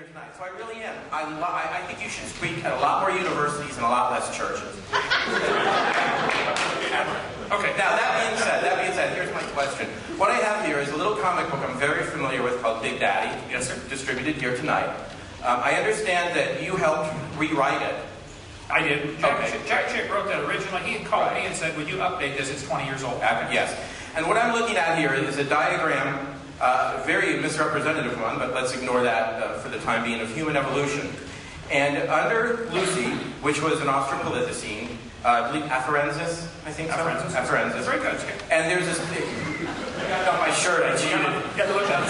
here tonight. So I really am. I think you should speak at a lot more universities and a lot less churches. Okay, now that being said, here's my question. What I have here is a little comic book I'm very familiar with called Big Daddy. Yes, sir. Distributed here tonight. I understand that you helped rewrite it. I did. Jack Chick wrote that originally. He called me and said, would you update this? It's 20 years old. Yes. And what I'm looking at here is a diagram, a very misrepresentative one, but let's ignore that for the time being, of human evolution. And under Lucy, which was an Australopithecine, I believe Afarensis, I think so? Afarensis. Very good. And there's this thing. I got it on my shirt, I cheated. You got to look at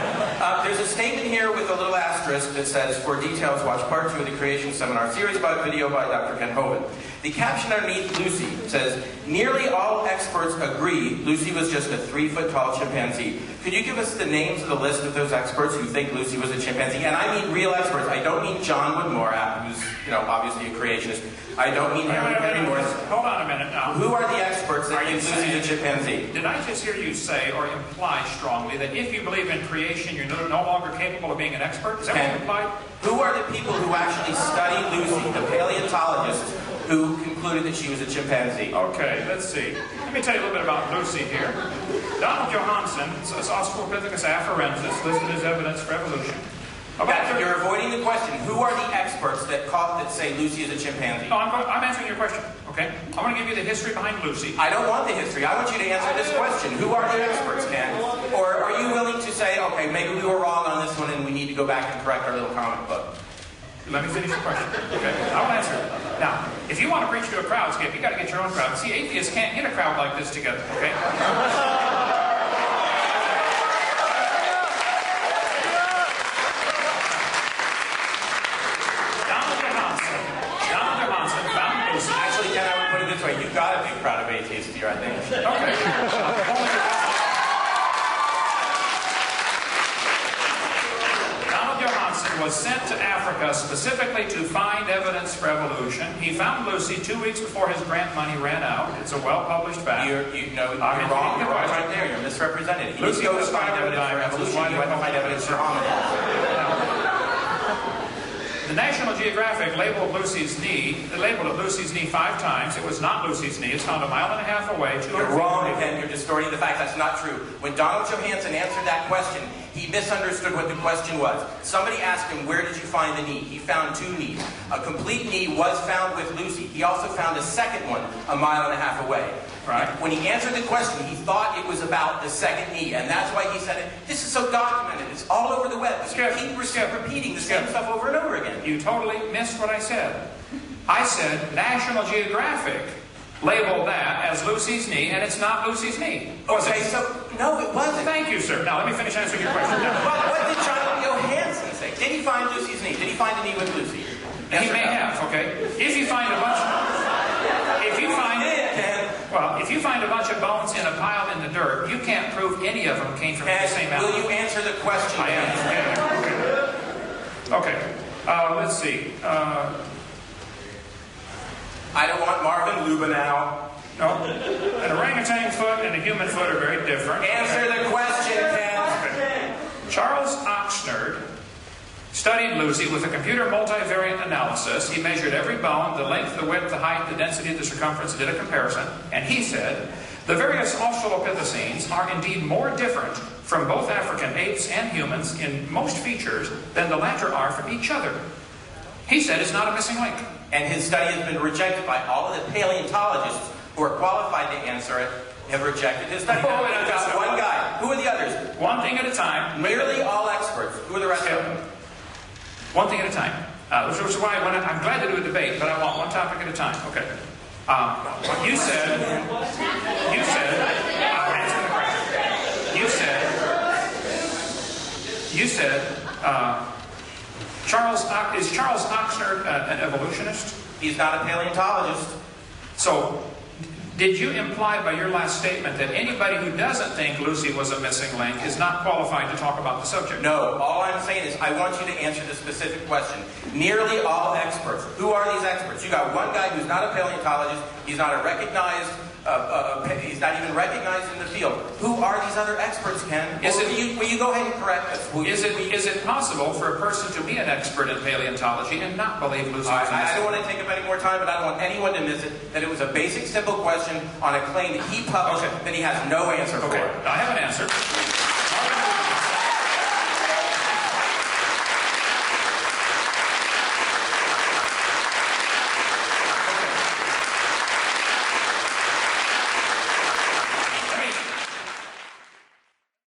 it. There's a statement here with a little asterisk that says, for details, watch part 2 of the Creation Seminar series about video by Dr. Ken Hovind. The caption underneath Lucy says, nearly all experts agree Lucy was just a 3-foot-tall chimpanzee. Could you give us the names of the list of those experts who think Lucy was a chimpanzee? And I mean real experts. I don't mean John Woodmore, who's, obviously a creationist. I don't mean Henry Morris. Hold on a minute now. Who are the experts that think Lucy's a chimpanzee? Did I just hear you say or imply strongly that if you believe in creation, you're no longer capable of being an expert? Is that what you implied? Who are the people who actually study Lucy, the paleontologists, who concluded that she was a chimpanzee? Okay, let's see. Let me tell you a little bit about Lucy here. Donald Johanson, Australopithecus afarensis, listed as evidence for evolution. You're avoiding the question. Who are the experts that say Lucy is a chimpanzee? No, I'm answering your question, okay? I'm going to give you the history behind Lucy. I don't want the history. I want you to answer this question. Who are the experts, Ken? Or are you willing to say, okay, maybe we were wrong on this one and we need to go back and correct our little comic book? Let me finish the question, okay? I will answer it. Now, if you want to preach to a crowd, Skip, you got to get your own crowd. See, atheists can't get a crowd like this together, okay? Actually, Ken, I would put it this way. You've got a big crowd of atheists here, I think. Okay. Donald Johanson was sent to Africa specifically to find evidence for evolution. He found Lucy 2 weeks before his grant money ran out. It's a well-published fact. You're wrong. You're right there. You're misrepresented. He didn't go to find evidence for evolution. He went to find evidence for hominins. The National Geographic labeled it Lucy's knee 5 times. It was not Lucy's knee. It's found 1.5 miles away. You're wrong again. You're distorting the facts. That's not true. When Donald Johanson answered that question, he misunderstood what the question was. Somebody asked him, where did you find the knee? He found 2 knees. A complete knee was found with Lucy. He also found a second one 1.5 miles away. Right. When he answered the question, he thought it was about the second knee, and that's why he said it. This is so documented. It's all over the web. Skip, keep repeating the same stuff over and over again. You totally missed what I said. I said National Geographic labeled that as Lucy's knee, and it's not Lucy's knee. Okay, so, no, it wasn't. Thank you, sir. Now, let me finish answering your question. What did John Johanson say? Did he find Lucy's knee? Did he find the knee with Lucy? Yes, he may have, okay? If you find a bunch of bones in a pile in the dirt, you can't prove any of them came from the same animal. Will you answer the question? I am. Okay. Let's see. I don't want Marvin Lubenow. No. An orangutan foot and a human foot are very different. Answer the question, Ken. Okay. Charles Oxnard studied Lucy with a computer multivariate analysis. He measured every bone, the length, the width, the height, the density, the circumference, did a comparison, and he said, the various Australopithecines are indeed more different from both African apes and humans in most features than the latter are from each other. He said it's not a missing link. And his study has been rejected by all of the paleontologists who are qualified to answer it, have rejected his study. Now, we've got one guy. Who are the others? One thing at a time. Nearly all experts. Who are the rest of them? One thing at a time. Which is why I'm glad to do a debate, but I want one topic at a time. Okay. You said, answer the question. You said, is Charles Oxnard an evolutionist? He's not a paleontologist. So, did you imply by your last statement that anybody who doesn't think Lucy was a missing link is not qualified to talk about the subject? No. All I'm saying is I want you to answer the specific question. Nearly all experts. Who are these experts? You got one guy who's not a paleontologist. He's not a recognized He's not even recognized in the field. Who are these other experts, Ken? Will you go ahead and correct us? Is it possible for a person to be an expert in paleontology and not believe Lucy was I don't want to take up any more time, but I don't want anyone to miss it, that it was a basic, simple question on a claim that he published that he has no answer for. Okay, I have an answer.